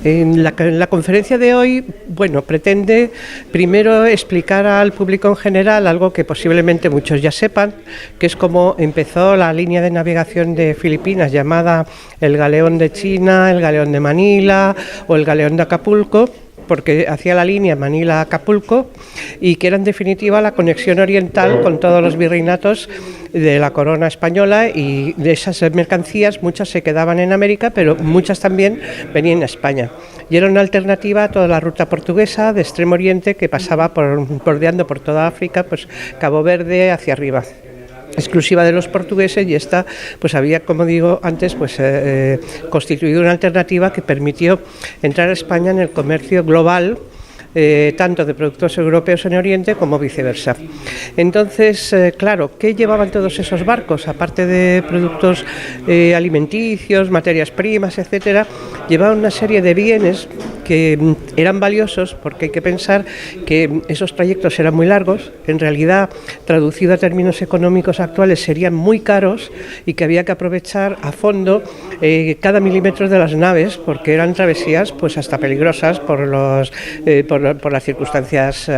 En la conferencia de hoy, pretende primero explicar al público en general algo que posiblemente muchos ya sepan, que es cómo empezó la línea de navegación de Filipinas llamada el Galeón de China, el Galeón de Manila o el Galeón de Acapulco, porque hacía la línea Manila-Acapulco y que era en definitiva la conexión oriental con todos los virreinatos de la corona española, y de esas mercancías muchas se quedaban en América, pero muchas también venían a España. Y era una alternativa a toda la ruta portuguesa de Extremo Oriente que pasaba bordeando por toda África, pues Cabo Verde hacia arriba, exclusiva de los portugueses, y esta pues había, como digo antes, constituido una alternativa que permitió entrar a España en el comercio global, tanto de productos europeos en Oriente como viceversa. Entonces, claro, ¿qué llevaban todos esos barcos? Aparte de productos alimenticios, materias primas, etcétera, llevaban una serie de bienes que eran valiosos, porque hay que pensar que esos trayectos eran muy largos, en realidad, traducido a términos económicos actuales, serían muy caros, y que había que aprovechar a fondo cada milímetro de las naves, porque eran travesías pues hasta peligrosas por las circunstancias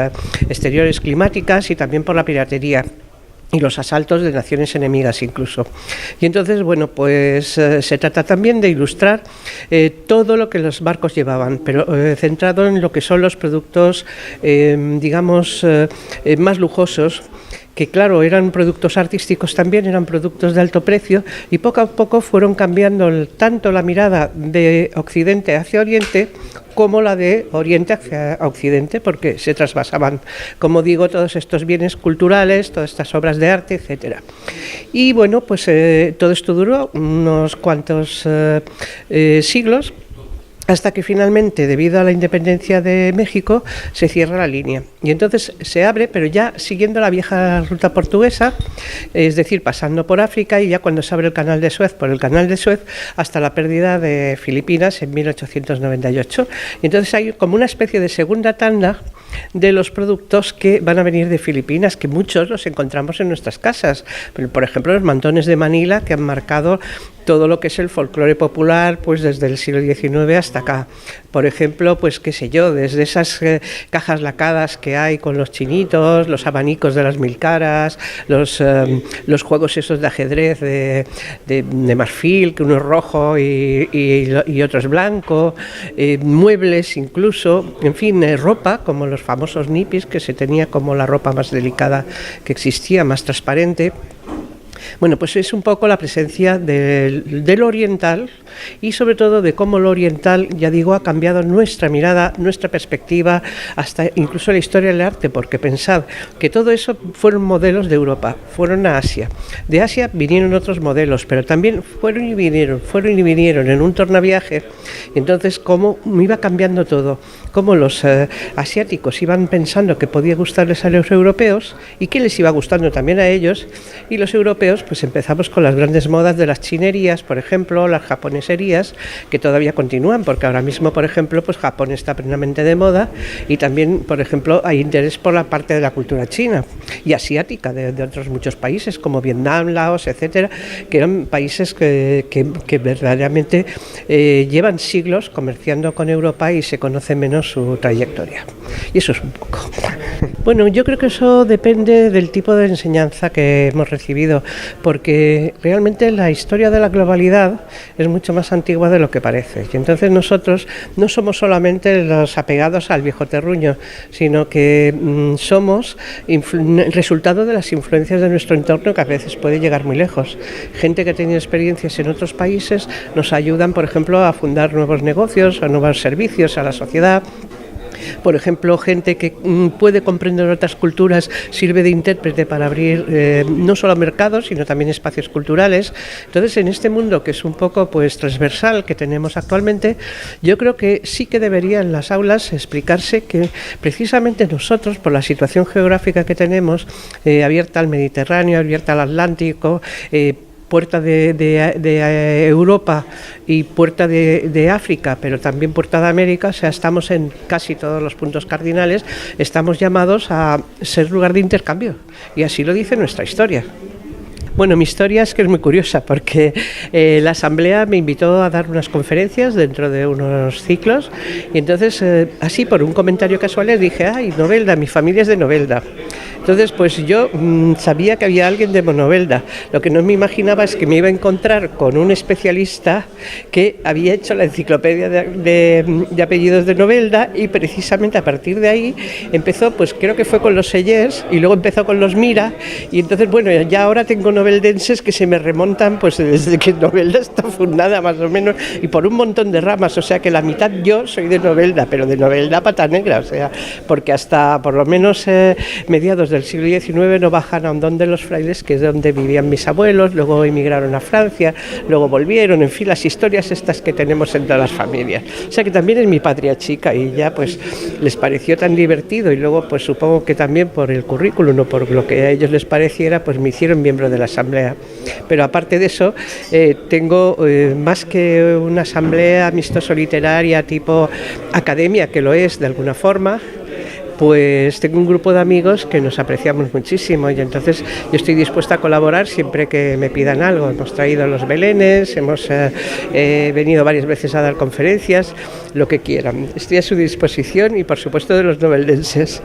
exteriores climáticas, y también por la piratería y los asaltos de naciones enemigas incluso. Y entonces, se trata también de ilustrar todo lo que los barcos llevaban, pero centrado en lo que son los productos, más lujosos, que claro, eran productos artísticos también, eran productos de alto precio, y poco a poco fueron cambiando tanto la mirada de Occidente hacia Oriente como la de Oriente hacia Occidente, porque se trasvasaban, como digo, todos estos bienes culturales, todas estas obras de arte, etcétera. Y todo esto duró unos cuantos siglos, hasta que finalmente, debido a la independencia de México, se cierra la línea. Y entonces se abre, pero ya siguiendo la vieja ruta portuguesa, es decir, pasando por África, y ya cuando se abre el canal de Suez, por el canal de Suez, hasta la pérdida de Filipinas en 1898. Y entonces hay como una especie de segunda tanda de los productos que van a venir de Filipinas, que muchos los encontramos en nuestras casas. Por ejemplo, los mantones de Manila, que han marcado todo lo que es el folclore popular, pues desde el siglo XIX hasta acá. Por ejemplo, desde esas cajas lacadas que hay con los chinitos, los abanicos de las 1000 caras, los juegos esos de ajedrez de marfil, que uno es rojo y otro es blanco, muebles incluso, en fin, ropa, como los famosos nipis, que se tenía como la ropa más delicada que existía, más transparente. Es un poco la presencia del oriental, y sobre todo de cómo lo oriental, ya digo, ha cambiado nuestra mirada, nuestra perspectiva, hasta incluso la historia del arte, porque pensad que todo eso fueron modelos de Europa, fueron a Asia. De Asia vinieron otros modelos, pero también fueron y vinieron en un tornaviaje. Entonces, cómo iba cambiando todo, cómo los asiáticos iban pensando que podía gustarles a los europeos, y que les iba gustando también a ellos, y los europeos empezamos con las grandes modas de las chinerías, por ejemplo, las japoneserías, que todavía continúan, porque ahora mismo, por ejemplo, Japón está plenamente de moda, y también, por ejemplo, hay interés por la parte de la cultura china y asiática de otros muchos países, como Vietnam, Laos, etcétera, que eran países que verdaderamente llevan siglos comerciando con Europa y se conoce menos su trayectoria. Y eso es un poco. Yo creo que eso depende del tipo de enseñanza que hemos recibido, porque realmente la historia de la globalidad es mucho más antigua de lo que parece, y entonces nosotros no somos solamente los apegados al viejo terruño, sino que somos resultado de las influencias de nuestro entorno, que a veces puede llegar muy lejos. Gente que ha tenido experiencias en otros países nos ayudan, por ejemplo, a fundar nuevos negocios o nuevos servicios a la sociedad. Por ejemplo, gente que puede comprender otras culturas sirve de intérprete para abrir no solo mercados, sino también espacios culturales. Entonces, en este mundo que es un poco transversal que tenemos actualmente, yo creo que sí que debería en las aulas explicarse que precisamente nosotros, por la situación geográfica que tenemos, abierta al Mediterráneo, abierta al Atlántico, puerta de Europa y puerta de África, pero también puerta de América, o sea, estamos en casi todos los puntos cardinales, estamos llamados a ser lugar de intercambio, y así lo dice nuestra historia. Bueno, mi historia es que es muy curiosa porque la asamblea me invitó a dar unas conferencias dentro de unos ciclos y entonces así por un comentario casual les dije, ay, Novelda, mi familia es de Novelda. Entonces pues yo sabía que había alguien de Novelda, lo que no me imaginaba es que me iba a encontrar con un especialista que había hecho la enciclopedia de apellidos de Novelda y precisamente a partir de ahí empezó, pues creo que fue con los Sellers y luego empezó con los Mira y entonces bueno, ya ahora tengo noveldenses que se me remontan pues desde que Novelda está fundada más o menos y por un montón de ramas, o sea que la mitad yo soy de Novelda, pero de Novelda pata negra, o sea, porque hasta por lo menos mediados del siglo XIX no bajan a Hondón de los Frailes, que es donde vivían mis abuelos, luego emigraron a Francia, luego volvieron, en fin, las historias estas que tenemos en todas las familias. O sea que también es mi patria chica y ya pues les pareció tan divertido y luego pues supongo que también por el currículum o por lo que a ellos les pareciera, pues me hicieron miembro de la asamblea. Pero aparte de eso, tengo más que una asamblea amistoso-literaria tipo academia, que lo es de alguna forma, pues tengo un grupo de amigos que nos apreciamos muchísimo y entonces yo estoy dispuesta a colaborar siempre que me pidan algo. Hemos traído los belenes, hemos venido varias veces a dar conferencias, lo que quieran. Estoy a su disposición y por supuesto de los noveldenses.